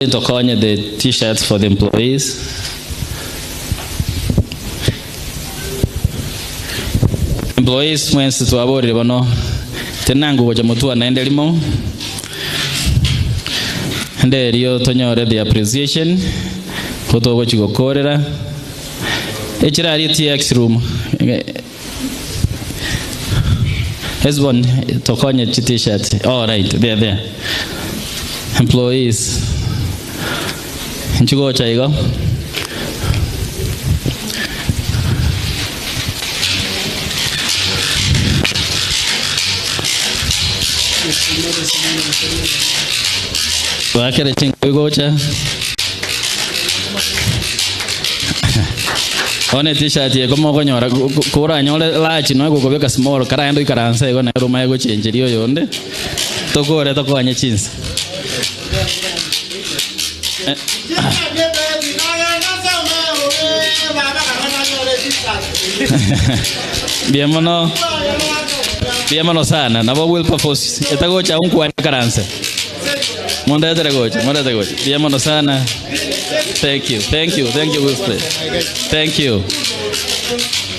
Tokonye the t-shirts for the employees. Employees mwensi tuwabori bono tenangu waja mutua naende limo nde riyo tonyore the appreciation koto wachi gokorera echira ari TX room Hezbon Tokonye t-shirt. All right, there. Employees. Nchugo chaigo. Wakere chingo cha. One t-shirt ye komo konyora kura nyole large no gukobeka small karando ikaransa ego na ruma ego change riyo yonde tokore tokonye chins Bienvenido sana na will purpose etagocha unku karansa Monda gocha bienvenido sana. Thank you Wilfred. Thank you.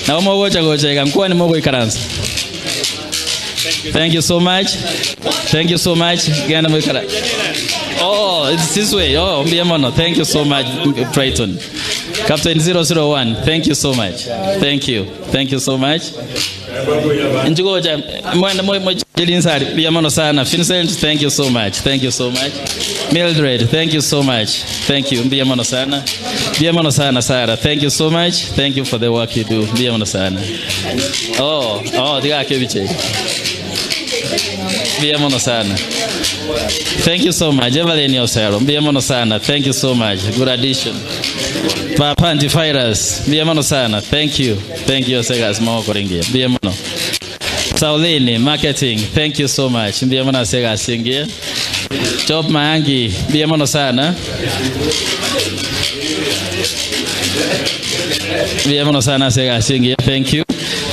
Na wamo gocha ikamkuwa ni mogo ikaransa. Thank you so much. Gana mo ikara. Oh, it's this way. Oh, bienvenido. Thank you so much, Brighton. Captain 001. Thank you so much. Thank you so much. Njugoja mwenda mo jelinsari bienvenido sana. Vincent, thank you so much. Mildred, thank you so much. Thank you. Bienvenido sana Sarah. Thank you so much. Thank you for the work you do. Bienvenido sana. Oh, diga kebiche. Bienvenido sana. Thank you so much. Evelyn Yosero. Bienvenido sana. Thank you so much. Good addition. Papa Antivirus. Bienvenido sana. Thank you. Segas Moko Ringia. Bienvenido. Saulini, marketing. Thank you so much. Bienvenido Segas Singia. Job Maangi. Bienvenido sana. Bienvenido sana Segas Singia. Thank you.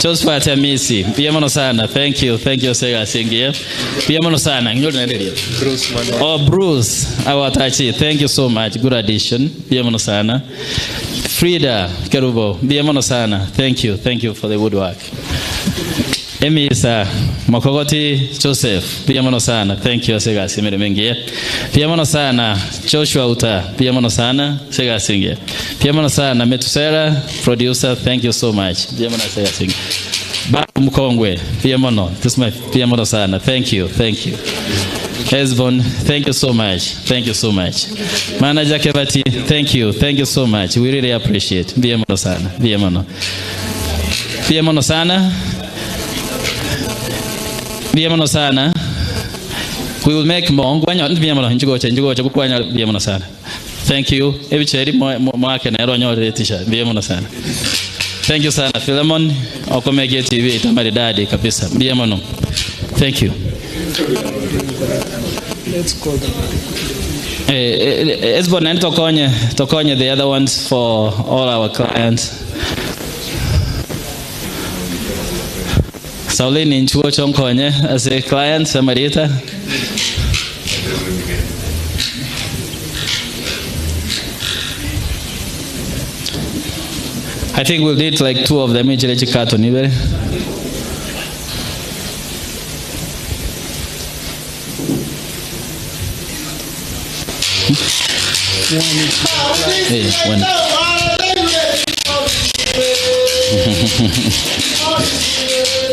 Josephat Amisi. Bienvenido sana. Thank you Segas Singia. Bienvenido sana. Bruce Mano. Oh, Bruce Awatachi. Thank you so much. Good addition. Bienvenido sana. Frida Kerubo. Bienvenido sana. Thank you for the good work. Emisa Mokogoti Joseph. Bienvenido sana. Thank you Segas Singia. Bienvenido sana. Joshua Uta. Bienvenido sana. Segas Singia. Bienvenido sana. Metusera producer. Thank you so much. Bienvenido Segas Singia. Babu Mkongwe. Bienvenido. This is my bienvenido sana. Thank you. Hezbon, thank you so much. Manager Kevati, thank you so much. We really appreciate. Bienvenido sana. We will make more. Bienvenido sana. Thank you. Ebicheri mwake na eronyo retisha. Bienvenido sana. Thank you sana. Philemon Okomege TV itamadidadi kabisa. Bienvenido. Thank you. Let's call them. Hezbon and Tokonye the other ones for all our clients. Saulini Nchuo Chonkonye as a client, Samarita. I think we'll need like 2 of them. Hey, one.